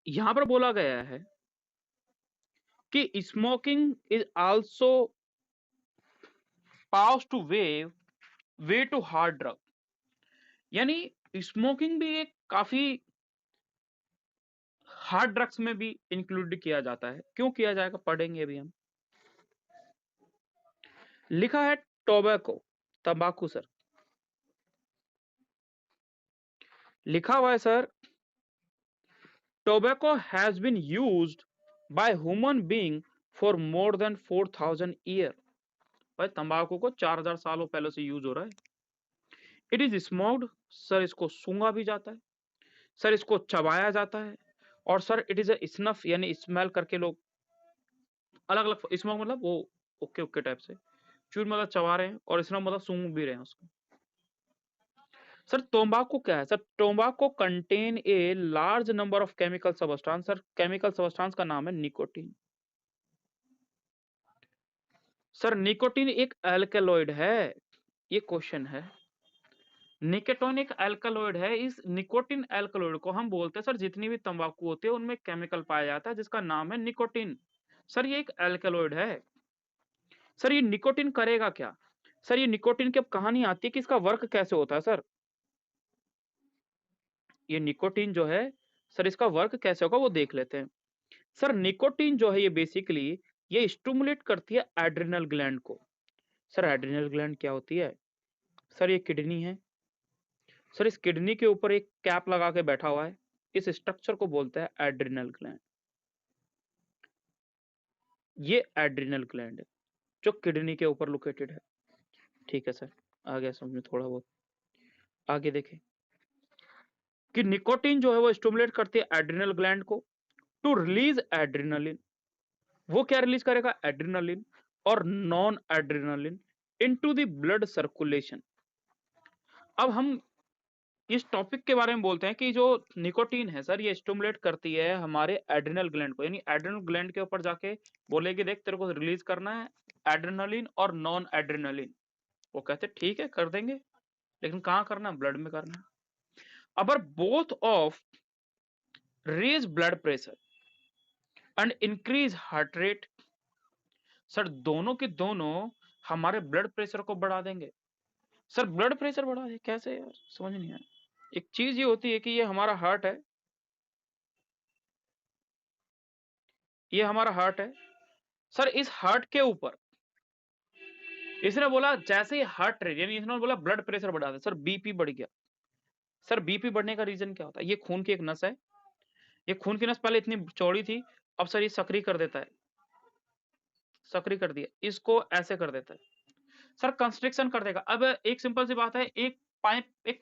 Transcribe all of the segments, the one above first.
यहां पर बोला गया है कि smoking is also pass to way to hard drug, यानी स्मोकिंग भी एक काफी हार्ड ड्रग्स में भी इंक्लूड किया जाता है। क्यों किया जाएगा, पढ़ेंगे अभी हम। लिखा है टोबैको, तंबाकू सर। लिखा हुआ है sir, tobacco has been used by human being for more than 4000 year. भाई तंबाकू को 4000 सालों पहले से यूज हो रहा है। इट इज स्मोक्ड, सर इसको सूंघा भी जाता है, सर इसको चबाया जाता है, और सर इट इज स्नफ, यानी स्मेल करके लोग अलग अलग। स्मोक मतलब वो ओके ओके टाइप से, चूर मतलब चबा रहे हैं, और स्नफ मतलब सूंघ भी रहे हैं उसको। सर तंबाकू क्या है, सर तंबाकू contain a large number of chemical substance. Sir chemical substance का नाम है निकोटीन। सर निकोटीन एक एल्केलॉइड है, ये क्वेश्चन है। निकोटीन एक एल्कलॉइड है। इस निकोटीन एल्कलॉइड को हम बोलते हैं सर, जितनी भी तंबाकू होती है उनमें केमिकल पाया जाता है जिसका नाम है निकोटीन। सर ये एक एल्कलॉइड है। सर ये निकोटीन करेगा क्या, सर ये निकोटीन की अब कहानी आती है कि इसका वर्क कैसे होता है। सर ये निकोटीन जो है, सर इसका वर्क कैसे होगा वो देख लेते हैं। सर निकोटीन जो है ये बेसिकली ये स्टिमुलेट करती है एड्रिनल ग्लैंड को। सर एड्रिनल ग्लैंड क्या होती है, सर ये किडनी है। सर इस किडनी के ऊपर एक कैप लगा के बैठा हुआ है, इस स्ट्रक्चर को बोलते हैं एड्रिनल ग्लैंड। ये एड्रिनल ग्लैंड है जो किडनी के ऊपर लोकेटेड है। ठीक है सर, आ गया समझ में थोड़ा बहुत। आगे देखें कि निकोटीन जो है वो स्टिमुलेट करती है एड्रिनल ग्लैंड को टू रिलीज एड्रिनलिन। वो क्या रिलीज करेगा, एड्रिनलिन और non adrenaline into the blood circulation. अब हम इस टॉपिक के बारे में बोलते हैं कि जो निकोटीन है सर ये स्टिमुलेट करती है हमारे एड्रिनल ग्लैंड को, यानी एड्रिनल ग्लैंड के ऊपर जाके बोलेगी देख तेरे को रिलीज करना है एड्रिनलिन और नॉन एड्रिनलिन। वो कहते ठीक है कर देंगे, लेकिन कहाँ करना है, ब्लड में करना है। अबर both of raise blood pressure and increase heart rate. Sir दोनों के दोनों हमारे ब्लड प्रेशर को बढ़ा देंगे। सर ब्लड प्रेशर बढ़ा दे कैसे यार, समझ नहीं आया। एक चीज ये होती है कि ये हमारा हार्ट है, ये हमारा हार्ट है। सर इस हार्ट के ऊपर इसने बोला जैसे ही हार्ट रेट, यानी इसने बोला ब्लड प्रेशर बढ़ा दे, सर बीपी बढ़ गया। सर बीपी बढ़ने का रीजन क्या होता है, ये खून की एक नस है, ये खून की नस पहले इतनी चौड़ी थी, अब सर ये सक्रिय कर देता है, सक्रिय कर दिया, इसको ऐसे कर देता है, सर कंस्ट्रिक्शन कर देगा। अब एक सिंपल सी बात है, एक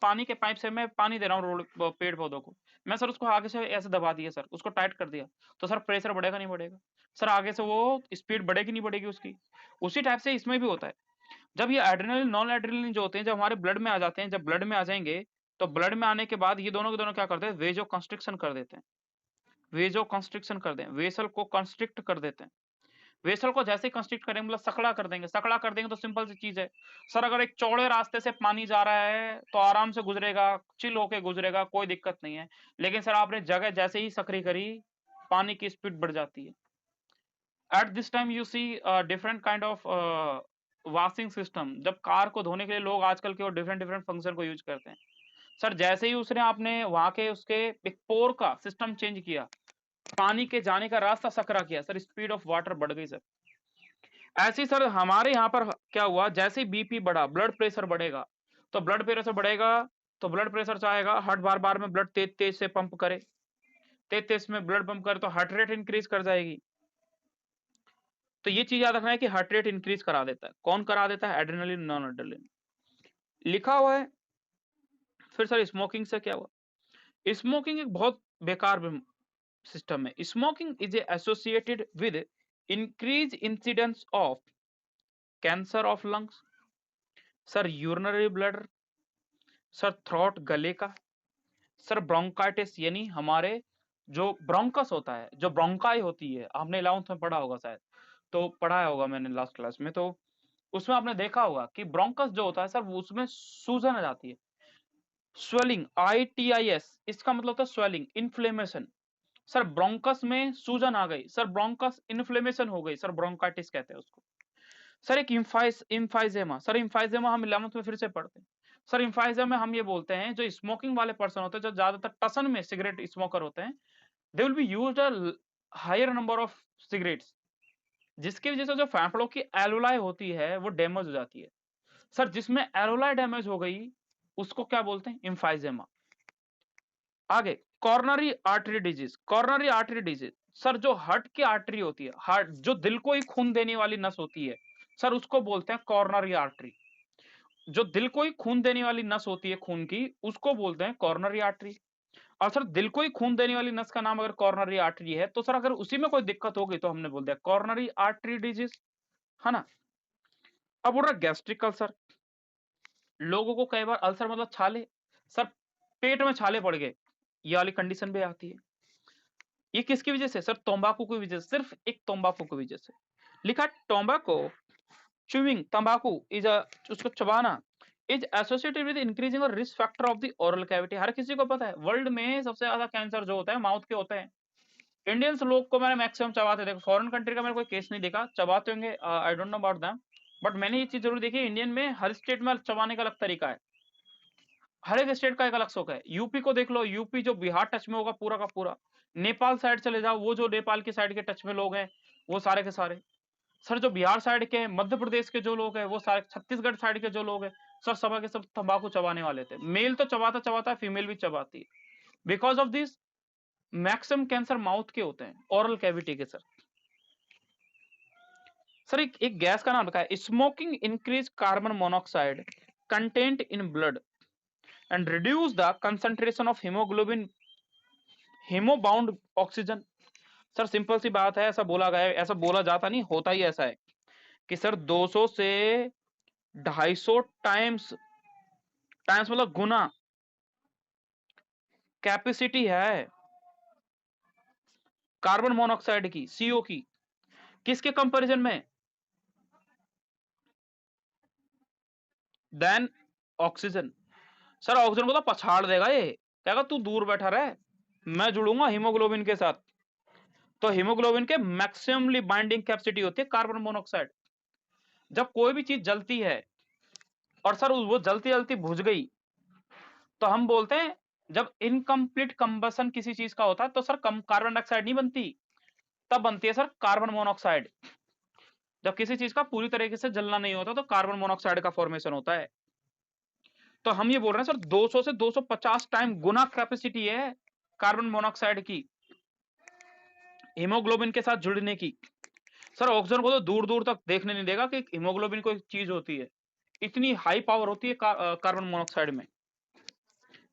पानी के पाइप से मैं पानी दे रहा हूँ रोड पेड़ पौधों को, मैं सर उसको आगे से ऐसे दबा दिया सर, उसको टाइट कर दिया, तो सर प्रेशर बढ़ेगा नहीं बढ़ेगा, सर आगे से वो स्पीड बढ़ेगी नहीं बढ़ेगी उसकी। उसी टाइप से इसमें भी होता है। जब ये एड्रेनलिन नॉन एड्रेनलिन जो होते हैं जब हमारे ब्लड में आ जाते हैं, जब ब्लड में आ जाएंगे तो ब्लड में आने के बाद ये दोनों के दोनों क्या करते हैं, वेजो कंस्ट्रिक्शन कर देते हैं। वेजो कंस्ट्रिक्शन कर दें, वेसल को कंस्ट्रिक्ट कर देते हैं। वेसल को जैसे ही कंस्ट्रिक्ट करेंगे मतलब सकड़ा कर देंगे, सकड़ा कर देंगे तो सिंपल सी चीज है सर, अगर एक चौड़े रास्ते से पानी जा रहा है तो आराम से गुजरेगा, चिल होके गुजरेगा, कोई दिक्कत नहीं है। लेकिन सर आपने जगह जैसे ही सक्रिय करी, पानी की स्पीड बढ़ जाती है। At this time you see different kind of washing system. जब कार को धोने के लिए लोग आजकल के डिफरेंट डिफरेंट फंक्शन को यूज करते हैं। सर जैसे ही उसने आपने वहां के उसके एक पोर का सिस्टम चेंज किया, पानी के जाने का रास्ता सकरा किया, सर स्पीड ऑफ वाटर बढ़ गई सर। ऐसे ही सर हमारे यहाँ पर क्या हुआ, जैसे ही बीपी बढ़ा ब्लड प्रेशर बढ़ेगा, तो ब्लड प्रेशर बढ़ेगा तो ब्लड प्रेशर चाहेगा हार्ट बार बार में ब्लड तेज तेज से पंप करे, तेज तेज में ब्लड पंप करे तो हार्ट रेट इंक्रीज कर जाएगी। तो ये चीज याद रखना है कि हार्ट रेट इंक्रीज करा देता है। कौन करा देता है, एड्रेनलिन नॉन एड्रेनलिन। लिखा हुआ है। फिर सर स्मोकिंग से क्या हुआ, स्मोकिंग एक बहुत बेकार सिस्टम है। Smoking is associated with increase incidence of cancer of lungs, sir urinary bladder, sir throat गले का, सर ब्रोंकाइटिस, यानी हमारे जो ब्रोंकस होता है, जो ब्रोंकाई होती है, आपने 11th में पढ़ा होगा शायद, तो पढ़ाया होगा मैंने लास्ट क्लास में, तो उसमें आपने देखा होगा कि ब्रोंकस जो होता है सर उसमें सूजन आ जाती है। स्वेलिंग, ITIS, इसका मतलब होता है स्वेलिंग, इन्फ्लेमेशन। सर ब्रोंकस में सूजन आ गई, सर ब्रोंकस इन्फ्लेमेशन हो गई, सर ब्रोंकाइटिस कहते हैं उसको। सर एक इम्फाइजेमा, सर इम्फाइजेमा हम 11th में फिर से पढ़ते हैं। सर इम्फाइजेमा में हम ये बोलते हैं जो स्मोकिंग वाले पर्सन होते हैं, जो ज्यादातर टसन में सिगरेट स्मोकर होते हैं, they will be used a higher number of cigarettes, जिसकी वजह से जो फेफड़ों की एलोलाई होती है वो डैमेज हो जाती है। सर जिसमें एलोलाई डैमेज हो गई उसको क्या बोलते हैं? इम्फाइजेमा। आगे coronary artery disease, coronary artery disease sir जो हार्ट की आर्टरी होती है, हार्ट जो दिल को ही खून देने वाली नस होती है, सर उसको बोलते हैं कॉर्नरी आर्टरी। जो दिल को ही खून देने वाली नस होती है खून की, उसको बोलते हैं कॉर्नरी आर्टरी। और सर दिल को ही खून देने वाली नस का नाम अगर कॉर्नरी आर्टरी है, तो सर अगर उसी में कोई दिक्कत होगी तो हमने बोल दिया कॉर्नरी आर्टरी डिजीज, है ना। अब बोल रहा गैस्ट्रिक अल्सर, लोगों को कई बार अल्सर मतलब छाले, सर पेट में छाले पड़ गए, ये वाली कंडीशन भी आती है। ये किसकी वजह से? सर तंबाकू की वजह से, सिर्फ एक तंबाकू की वजह से। लिखा टोबैको च्यूइंग, तंबाकू इज उसको चबाना is associated with increasing risk factor of the oral cavity. हर किसी को पता है वर्ल्ड में सबसे ज्यादा कैंसर जो होता है माउथ के होते हैं। इंडियंस लोग को मैंने मैक्सिमम चबाते देखो, फॉरेन कंट्री का मैंने कोई केस नहीं देखा, चबाते होंगे, I don't know about them, but मैंने ये चीज जरूर देखी है, इंडियन में हर स्टेट में चबाने का अलग तरीका है, हर एक स्टेट का एक अलग शौक है। यूपी को देख लो, यूपी जो बिहार टच में होगा पूरा का पूरा, नेपाल साइड चले जाओ, वो जो नेपाल की साइड के टच में लोग हैं वो सारे के सारे, सर जो बिहार साइड के, मध्य प्रदेश के जो लोग हैं वो सारे, छत्तीसगढ़ साइड के जो लोग हैं, सर सब के सब तंबाकू चबाने वाले थे। मेल तो चबाता चबाता है, फीमेल भी चबाती है। Because of this maximum cancer mouth के होते हैं, ओरल कैविटी के। सर एक गैस का नाम रखा है, smoking increase carbon monoxide content in blood and reduce the concentration of hemoglobin hemobound oxygen. Sir simple सी बात है, ऐसा बोला गया है, ऐसा बोला जाता नहीं, होता ही ऐसा है कि सर 200 से 250 टाइम्स, टाइम्स मतलब गुना कैपेसिटी है कार्बन मोनोऑक्साइड की, सीओ की, किसके कंपैरिजन में? Then oxygen. सर ऑक्सीजन को तो पछाड़ देगा, ये कहेगा तू दूर बैठा रहे, मैं जुड़ूंगा हीमोग्लोबिन के साथ। तो हीमोग्लोबिन के मैक्सिममली बाइंडिंग कैपेसिटी होती है कार्बन मोनोऑक्साइड। जब कोई भी चीज जलती है और सर वो जलती जलती बुझ गई, तो हम बोलते हैं, जब इनकम्प्लीट कंबसन किसी चीज का होता है तो सर कार्बन डाइऑक्साइड नहीं बनती, तब बनती है सर कार्बन मोनोऑक्साइड। जब किसी चीज का पूरी तरीके से जलना नहीं होता तो कार्बन मोनोऑक्साइड का फॉर्मेशन होता है। तो हम ये बोल रहे हैं सर 200 से 250 टाइम गुना कैपेसिटी है कार्बन मोनोऑक्साइड की हीमोग्लोबिन के साथ जुड़ने की। सर ऑक्सीजन को तो दूर दूर तक देखने नहीं देगा कि हीमोग्लोबिन कोई चीज होती है, इतनी हाई पावर होती है कार्बन मोनोऑक्साइड में।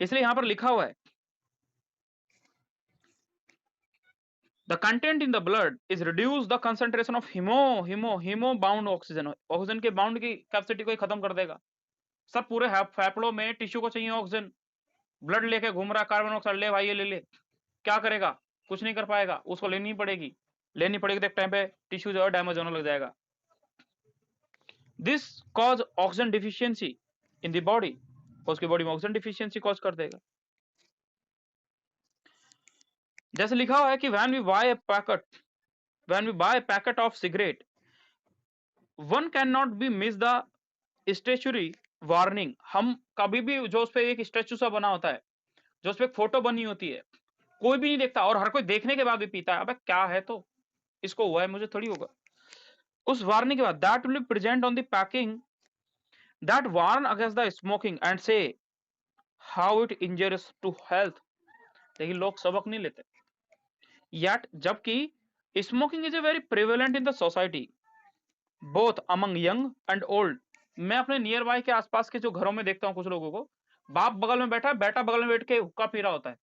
इसलिए यहां पर लिखा हुआ है the content in the blood is reduce the concentration of hemo bound oxygen. Oxygen के बाउंड की कैपेसिटी को ही खत्म कर देगा। सब पूरे फेफड़ों में टिश्यू को चाहिए ऑक्सीजन, ब्लड लेके घूम रहा कार्बन ऑक्साइड, ले भाई ये ले ले, क्या करेगा? कुछ नहीं कर पाएगा, उसको लेनी पड़ेगी, लेनी पड़ेगी तो एक टाइम पे टिश्यू जो है डैमेज होने लग जाएगा। This cause oxygen deficiency in the body, उसकी बॉडी में ऑक्सीजन डिफिशियंसी कॉज कर देगा। जैसे लिखा हुआ है कि when we buy packet of cigarette one can not be miss the statutory warning. हम कभी भी, जो उस पे एक स्टेचू सा बना होता है, जो उस पे एक फोटो बनी होती है, कोई भी नहीं देखता और हर कोई देखने के बाद भी पीता है, अबे क्या है, तो इसको हुआ है, मुझे थोड़ी होगा। उस वार्निंग के बाद that will be present on the packing that warn against the smoking and say how it injurious to health. लेकिन लोग सबक नहीं लेते। Yet जबकि smoking is a very prevalent in the society both among young and old. मैं अपने near by के आसपास के जो घरों में देखता हूँ कुछ लोगों को, बाप बगल में बैठा है, बेटा बगल में बैठ के हुक्का पी रहा होता है।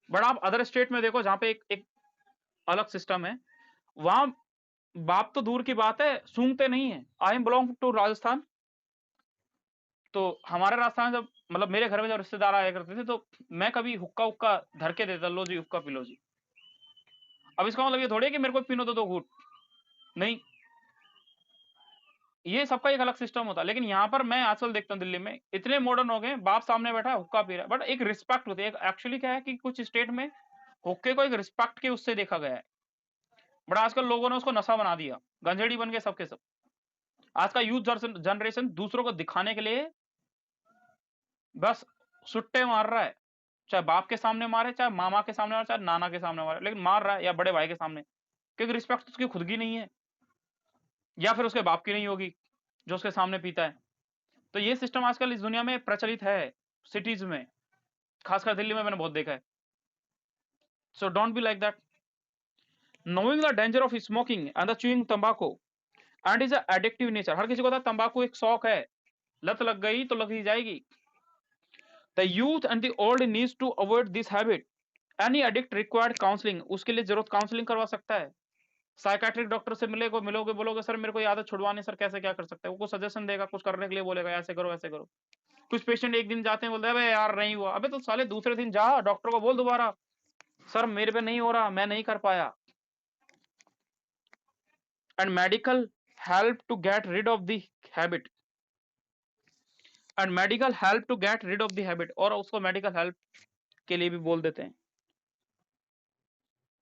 बट आप अदर स्टेट में देखो जहां पे एक अलग सिस्टम है, वहां बाप तो दूर की बात है, सूंघते नहीं है। I am belong to Rajasthan, तो हमारे राजस्थान जब, मतलब मेरे घर में जब रिश्तेदार आया करते थे तो मैं कभी हुक्का हुक्का धर के देता, लो जी हुक्का पी लो जी। अब इसका मतलब ये थोड़ी है कि मेरे को पीनो तो दो घूट, नहीं, ये सबका एक अलग सिस्टम होता है। लेकिन यहाँ पर मैं आजकल देखता हूँ दिल्ली में इतने मॉडर्न हो गए, बाप सामने बैठा है हुक्का पी रहा है, बट एक रिस्पेक्ट होती है। एक्चुअली क्या है कि कुछ स्टेट में हुक्के को एक रिस्पेक्ट के उससे देखा गया है, बट आजकल लोगों ने उसको नशा बना दिया, गंजेड़ी बन गए सबके सब। आज का यूथ जनरेशन दूसरों को दिखाने के लिए बस सुट्टे मार रहा है, चाहे बाप के सामने मारे, चाहे मामा के सामने मारे, चाहे नाना के सामने मारे, लेकिन मार रहा है, या बड़े भाई के सामने, क्योंकि रिस्पेक्ट उसकी खुद की नहीं है, या फिर उसके बाप की नहीं होगी जो उसके सामने पीता है। तो ये सिस्टम आजकल इस दुनिया में प्रचलित है, सिटीज में, खासकर दिल्ली में मैंने बहुत देखा है। So don't be like that. Knowing the danger of smoking and the chewing तंबाकू एंड इज एडिक्टिव नेचर। हर किसी को पता है तंबाकू एक शौक है, लत लग गई तो लग ही जाएगी। The youth and the old needs to avoid this habit, any addict required counselling. उसके लिए जरूरत काउंसलिंग करवा सकता है, साइकाट्रिक डॉक्टर से मिलोगे, बोलोगे सर मेरे को ये आदत छुड़वानी, सर कैसे क्या कर सकते हैं, वो कुछ सजेशन देगा, कुछ करने के लिए बोलेगा, ऐसे करो ऐसे करो। कुछ पेशेंट एक दिन जाते हैं, बोलते हैं अबे यार नहीं हुआ, अबे तो साले दूसरे दिन जा डॉक्टर को बोल दोबारा, सर मेरे पे नहीं हो रहा, मैं नहीं कर पाया। And medical help to get rid of the habit, and medical help to get rid of the habit, और उसको मेडिकल हेल्प के लिए भी बोल देते हैं।